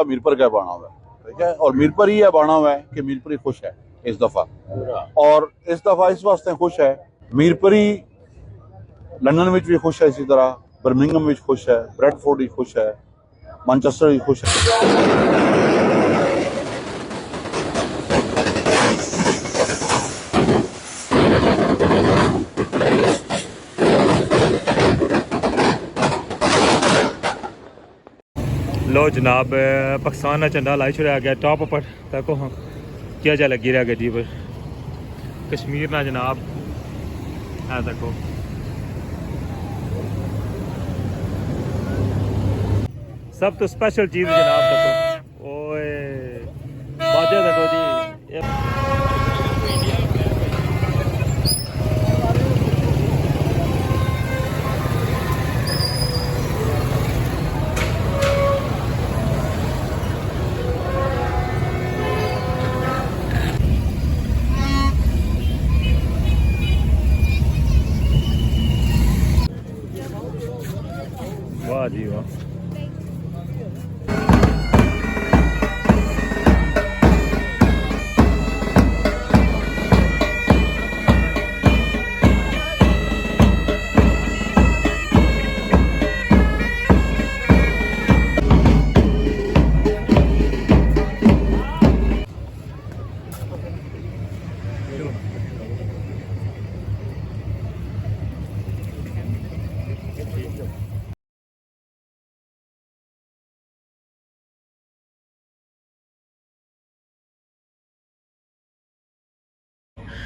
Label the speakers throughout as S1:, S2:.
S1: मामला मीरपुर का बना हुआ है, ठीक है। और मीरपुर ही बना हुआ है कि मीरपुरी खुश है इस दफा, और इस दफा इस वास्ते खुश है मीरपुरी लंदन में भी खुश है, इसी तरह बर्मिंघम में खुश है, ब्रेडफोर्ड भी खुश है, मैनचेस्टर भी खुश है।
S2: लो जनाब, पाकिस्तान का झंडा लाई छुड़ा गया टॉप पर तको। हाँ क्या जा लगी रहा गड्डी पर कश्मीर ना जनाब है देखो। सब तो स्पेशल चीज़ जनाब देखो, ओए बाजे देखो जी। वाह जी वाह।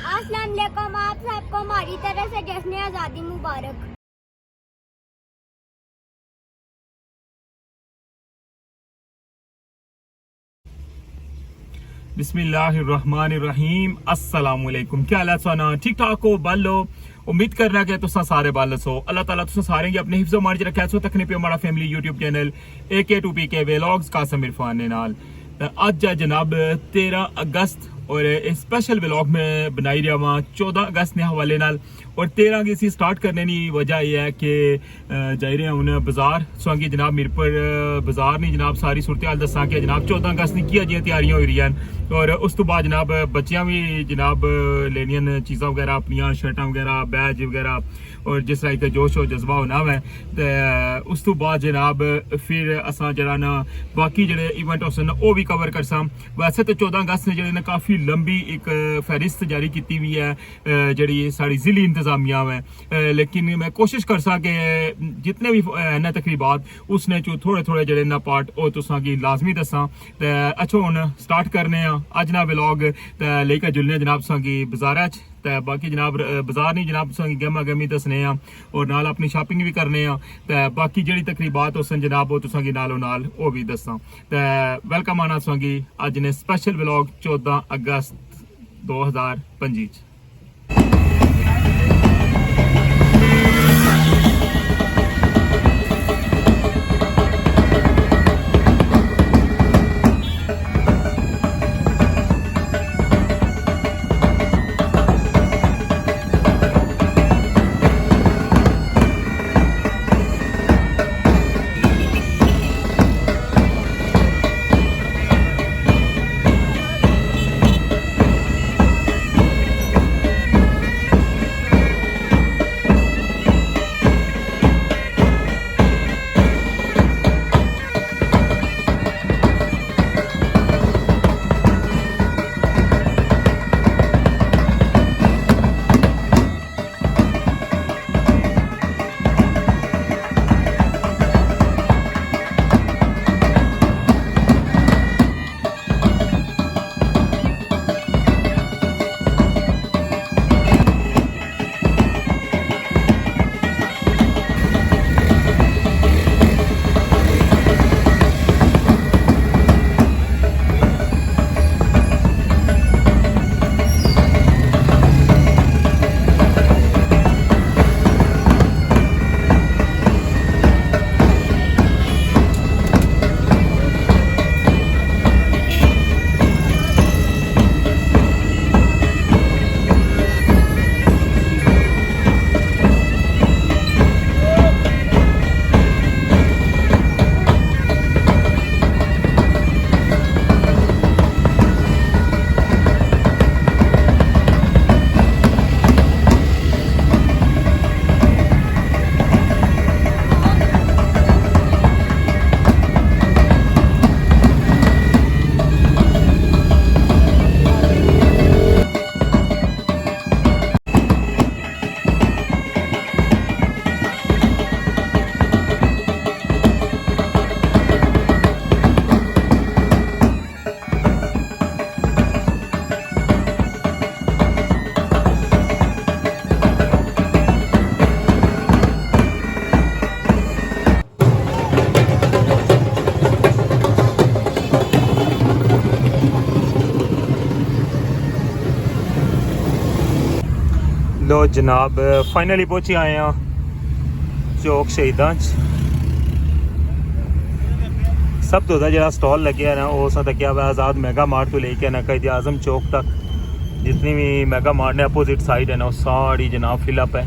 S3: अस्सलाम वालेकुम, आप सबको हमारी तरफ से जश्न आज़ादी मुबारक।
S2: बिस्मिल्लाहिर्रहमानिर्रहीम। अस्सलामुअलैकुम। क्या हाल है सोना? ठीक ठाक हो? बालो उम्मीद करना कि तुसा सारे बाल सो। अल्लाह ताला तुसा सारे की अपने हिफ्ज़ो मार च रखा सो। तकने पे हमारा family YouTube channel AK2PK vlogs Qasim Irfan ने नाल अज है जनाब 13 अगस्त और स्पेशल व्लॉग में बनाई रहा वहाँ 14 अगस्त के हवाले नाल। और 13 की इसी स्टार्ट करने की वजह यह है कि जाई रहे हूँ बाजार सोंगी जनाब मीरपुर बाजार नहीं जनाब सारी सूरत हाल दसा कि जनाब 14 अगस्त की किया जी तैयारियां हो रही हैं। और उस तो बाद जनाब बच्चियां भी जनाब लेनियन चीज़ा वगैरह अपनिया शर्टा वगैरह बैज वगैरह और जिस तरह का जोश और जज्बा होना है। तो उस तो बाद जनाब फिर असा जरा ना बाकी जो इवेंट होसन वो भी कवर कर सा। वैसे तो 14 अगस्त ने जो काफ़ी लंबी एक फहरिस्त जारी की हुई है जी साड़ी जिली इंतजामिया है, लेकिन मैं कोशिश कर सा कि जितने भी है ना तकरीबात उसने चो थोड़े थोड़े जड़े ना पार्ट वो तुसा की लाजमी दसा। तो अच्छा हूँ स्टार्ट करने अज ना व्लॉग लेकर जुलने जनाब तुसा की बाजारा च। तो बाकी जनाब बाजार नहीं जनाब तुसा की गहमा गहमी दसने और नाल अपनी शॉपिंग भी करने तो बाकी जड़ी तकरीबात उस जनाब वो तुसा की नालों नाल वो भी दसा। तो वेलकम आना तुसा की अज ने स्पेशल व्लॉग 14 अगस्त 2025। लो जनाब फाइनली पहुंचे आए हैं चौक शहीदा सब तो जो स्टॉल लगे ना वो असा तक आज़ाद मेगा मार्ट तो लेके ना कैद आज़म चौक तक जितनी भी मेगा मार्ट ने अपोजिट साइड है ना वो सारी जनाब फिलअप है।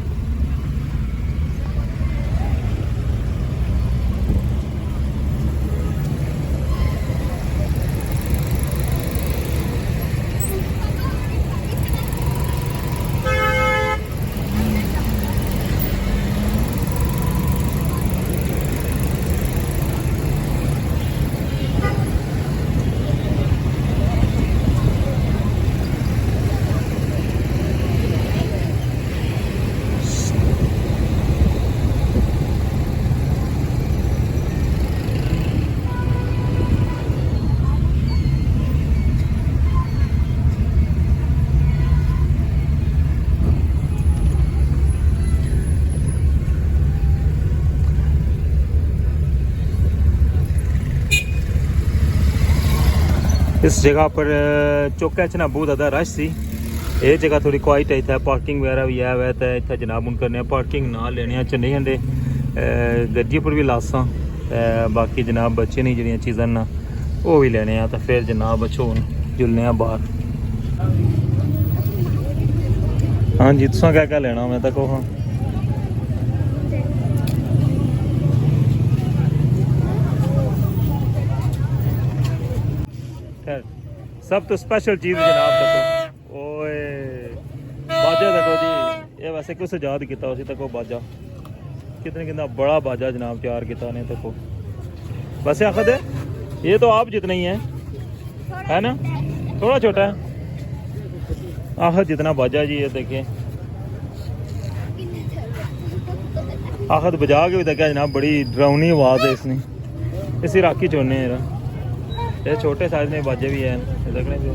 S2: इस जगह पर चौका च ना बहुत ज़्यादा रश सी ये जगह थोड़ी क्वाइट है इतना पार्किंग वगैरह भी है वै तो इतना जनाब हूँ करने पार्किंग ना लेने चन्ने हंडे गड्डी पर भी लासा बाकी जनाब बच्चे नहीं जड़ियाँ चीज़ां ना वो भी लेने तो फिर जनाब अच्छो जुलने बाहर। हाँ जी तुसा क्या क्या लेना मैं तो हाँ सब तो स्पेशल चीज़ जनाब देखो ओए बाजा देखो जी ये वैसे कुछ याद किया उसी तक बाजा कितने कितना बड़ा बाजा जनाब तैयार किया ने देखो वैसे आखद है ये तो आप जितना ही है ना थोड़ा छोटा है आखद जितना बाजा जी ये देखिए आखद बजा के भी देखा जनाब बड़ी डरावनी आवाज़ है इसने इस इराकी चोने ये छोटे साइज में बाजे भी हैं देखने पे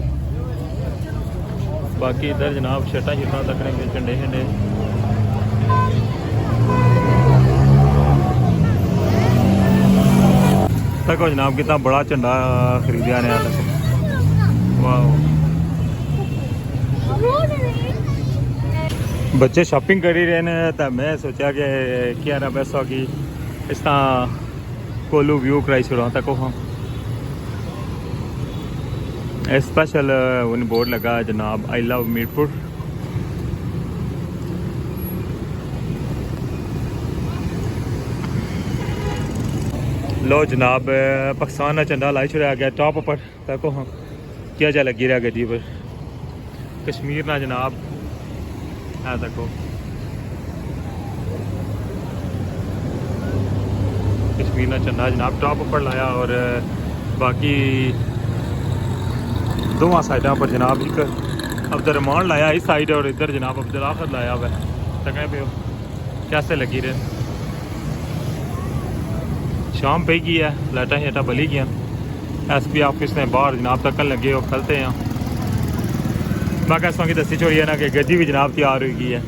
S2: बाकी इधर जनाब शर्टा शर्टा तकने पे झंडे झंडे तको जनाब कितना बड़ा झंडा खरीदा ने वाह बच्चे शॉपिंग कर ही रहे हैं तो मैं सोचा कि क्या ना पैसा कि इस तरह कोलू व्यू कराई छोड़ा तको हाँ स्पेशल उन बोर्ड लगा जनाब आई लव मीरपुर लो जनाब पाकिस्तान का झंडा लाई छुड़ा गया टॉप पर तको हाँ क्या जा लगी रहा गड्डी पर कश्मीर ना जनाब है तको कश्मीर ना झंडा जनाब टॉप पर लाया और बाकी दोवां साइडों पर जनाब एक अब्दुलरहमान लाया इस साइड और इधर जनाब अब्दुल लाया हुआ तक पे कैसे लगी रहे शाम पे गई है लाइटा शाइटा बली गया SP ऑफिस ने बाहर जनाब तकन लगे और खलते हैं मैं कैसा की दसी छोड़ी है ना कि गड्डी भी जनाब तैयार हो गई है।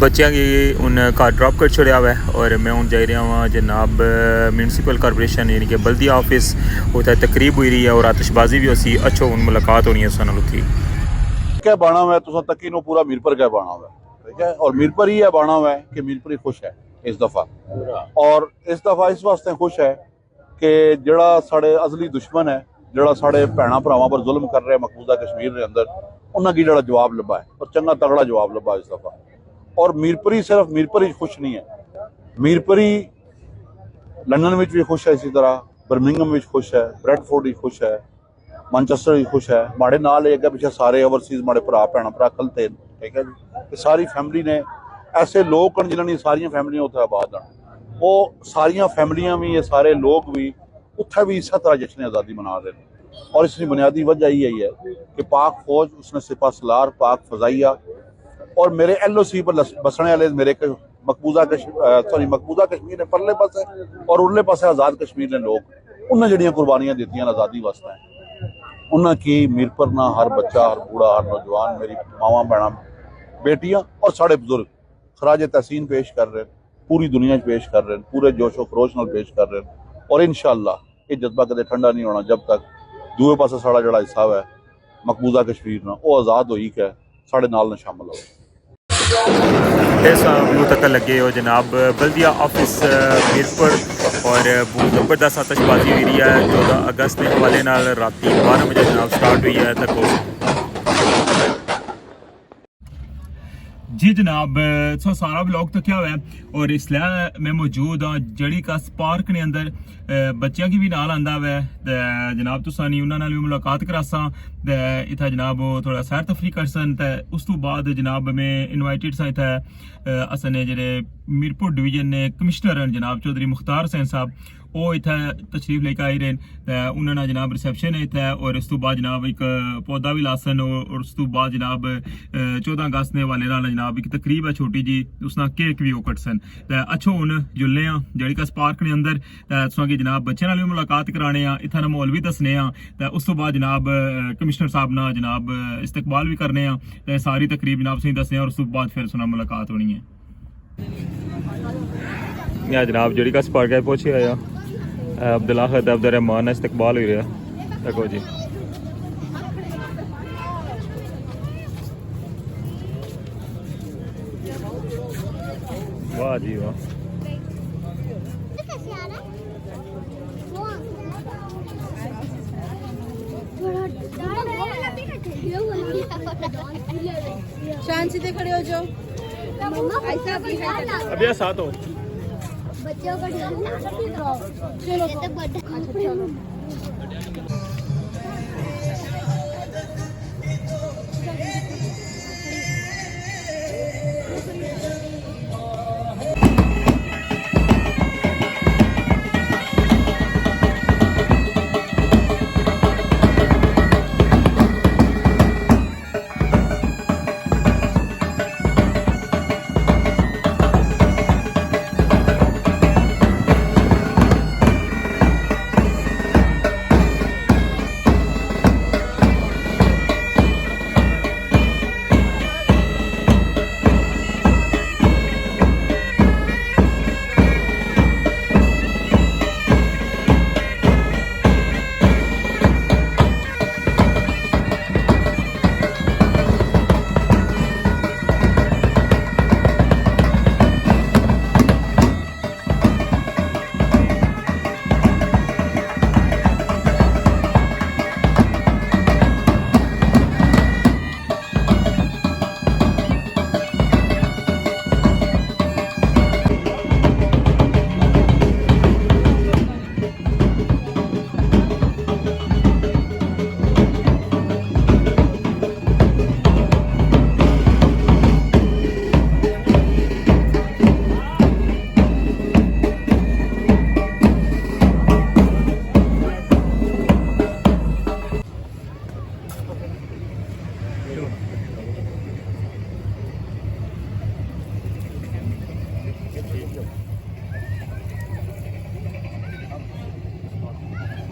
S2: बच्चों की उन घर ड्रॉप कर छोड़ा हुआ है और मैं हूँ जा रहा हूँ जनाब म्यूनसिपल कॉरपोरेशन यानी कि बल्दिया ऑफिस होता है तकरीब हुई रही है और आतिशबाजी भी होती अच्छो उन मुलाकात होनी है उसनाल उत्थी
S1: क्या बाना हुआ है तुसा तकी नो पूरा मीरपुर क्या बाना हुआ है ठीक है। और मीर पर ही है बाना हुआ है कि मीर पर ही खुश है इस दफ़ा, और इस दफ़ा इस वास्ते खुश है कि जड़ा साढ़े अजली दुश्मन है, जड़ा साढ़े भैन भरावां पर जुल्म कर रहे मकबूजा कश्मीर के अंदर, उन्होंने जड़ा जवाब लभा है और चंगा तगड़ा जवाब लभा इस दफ़ा। और मीरपुरी सिर्फ मीरपुरी खुश नहीं है, मीरपुरी लंदन में भी खुश है, इसी तरह बर्मिंघम में खुश है, ब्रैडफोर्ड ही खुश है, मैनचेस्टर ही खुश है, माड़े नाल अगे पिछे सारे ओवरसीज माड़े भरा भैन भरा खलते, ठीक है जी। सारी फैमिली ने ऐसे लोग जिन्होंने सारिया फैमिलियां उत्थे आबाद हैं, वो सारिया फैमिलियां भी, ये सारे लोग भी उत्थे भी इस तरह जश्न आज़ादी मना रहे हैं। और इसकी बुनियादी वजह यही है कि पाक फौज, उसने सिपा सलार, पाक फजाइया और मेरे LOC पर बसने वाले मेरे मकबूजा कश्मीर ने परले पासे और उरले पासे आज़ाद कश्मीर ने लोग, उन्हें जड़ियाँ कुर्बानियां दी आज़ादी वास्ते, उन्हें की मीरपुर ना हर बच्चा, हर बूढ़ा, हर नौजवान, मेरी मावां भैन बेटियां और साढ़े बुजुर्ग खराज तहसीन पेश कर रहे हैं, पूरी दुनिया पेश कर रहे हैं, पूरे जोशो खरोश नाल पेश कर रहे हैं। और इंशाअल्लाह ये जज्बा कदे ठंडा नहीं होना जब तक दूए पासे साड़ा जड़ा हिस्सा है मकबूजा कश्मीर ना वो आज़ाद होई के साढ़े नाल न शामिल हो।
S2: इस व्यू तक लगे हो जनाब बल्दिया ऑफिस मीरपुर, और बहुत ज़बरदस्त आतशबाजी हुई है 14 अगस्त के हवाले नाल रात 12 बजे जनाब स्टार्ट हुई है तक। जी जनाब, सो सारा ब्लॉग तो क्या हुआ है, और इसलिए मैं मौजूद हाँ जड़ी का पार्क ने अंदर, बच्चों की भी नाल आंदा हुआ है जनाब, तुसानी उन्होंने भी मुलाकात करासा इतना जनाब, वो थोड़ा सैर तफरी करसन। उस तो बाद जनाब मैं इनवाइटेड सा इतना असने जेडे मीरपुर डिवीजन ने कमिश्नर हैं जनाब चौधरी मुख्तार हुसैन साहब, वो इतना तशरीफ लेकर आई रहे, उन्होंने जनाब रिसेप्शन है इतना, और उस तो बाद जनाब एक पौधा भी लासन, और उस तो बाद जनाब 14 अगस्त ने वाले नाल जनाब एक तकरीब है छोटी जी, उसना केक भी कटसन। अच्छो हुन जुलने जड़ी का पार्क ने अंदर तुसा की जनाब बच्चे नाल भी मुलाकात कराने इतना माहौल भी दसने, उस तो बाद जनाब कमिश्नर साहब ना जनाब इस्तकबाल भी करने, सारी तकरीब जनाब सही दसने, और उस तो बाद फिर सुना मुलाकात होनी है। या जनाब जड़ी का पार्क है पहुंचे आया अब्दुल्ला अब्दुलरहमान का इस्तकबाल हो रहा, देखो जी। वाह जी वाह।
S4: शांत सीधे खड़े हो जाओ,
S2: अभी साथ हो
S3: बच्चों को चलो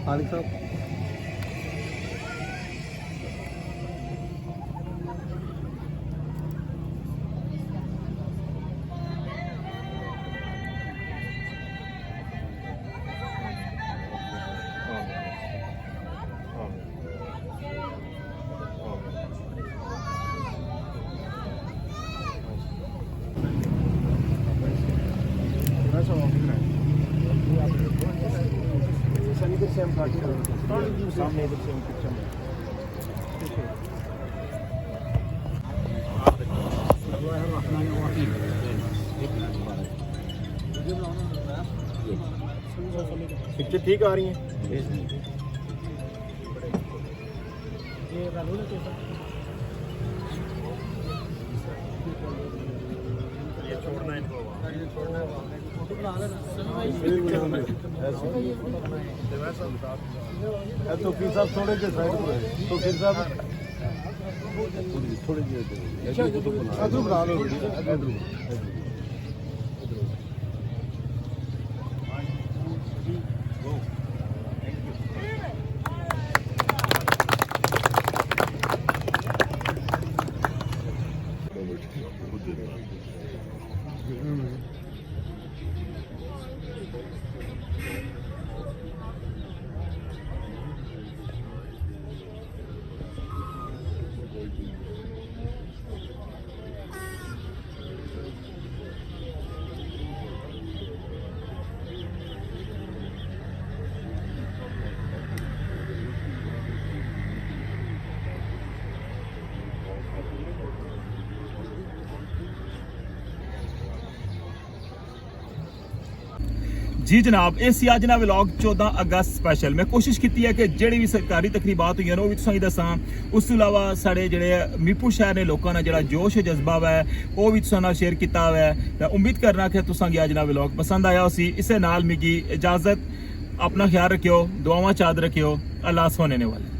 S5: खालिद साहब
S6: पिक्चर ठीक आ रही है। तो फिर साहब थोड़े के साइड पर है, तो फिर साहब थोड़े इधर बना लो,
S2: जी जनाब, ਇਹ ਸੀ ਅੱਜ ਦਾ ਵਲੌਗ 14 ਅਗਸਤ ਸਪੈਸ਼ਲ। ਮੈਂ ਕੋਸ਼ਿਸ਼ ਕੀਤੀ ਹੈ ਕਿ ਜਿਹੜੀ ਵੀ ਸਰਕਾਰੀ ਤਕਰੀਬਾਤ ਹੋਈਆਂ ਨੇ ਉਹ ਵੀ ਤੁਸੀਂ ਦੱਸਾਂ। ਉਸ ਤੋਂ ਇਲਾਵਾ ਸਾਡੇ ਜਿਹੜੇ ਮੀਰਪੁਰ ਸ਼ਹਿਰ ਦੇ ਲੋਕਾਂ ਨਾਲ ਜਿਹੜਾ ਜੋਸ਼ ਜਜ਼ਬਾ ਹੈ ਉਹ ਵੀ ਤੁਸੀਂ ਨਾਲ ਸ਼ੇਅਰ ਕੀਤਾ ਹੋਇਆ ਹੈ। ਤਾਂ ਉਮੀਦ ਕਰਨਾ ਕਿ ਤੁਸੀਂ ਅੱਜ ਦਾ ਵਲੌਗ ਪਸੰਦ ਆਇਆ ਹੋਸੀ। ਇਸੇ ਨਾਲ ਮਿਗੀ ਇਜਾਜ਼ਤ, ਆਪਣਾ ਖਿਆਲ ਰੱਖਿਓ, ਦੁਆਵਾਂ ਚਾਦ ਰੱਖਿਓ। ਅੱਲਾਹ ਸੋਨੇ ਵਾਲੇ।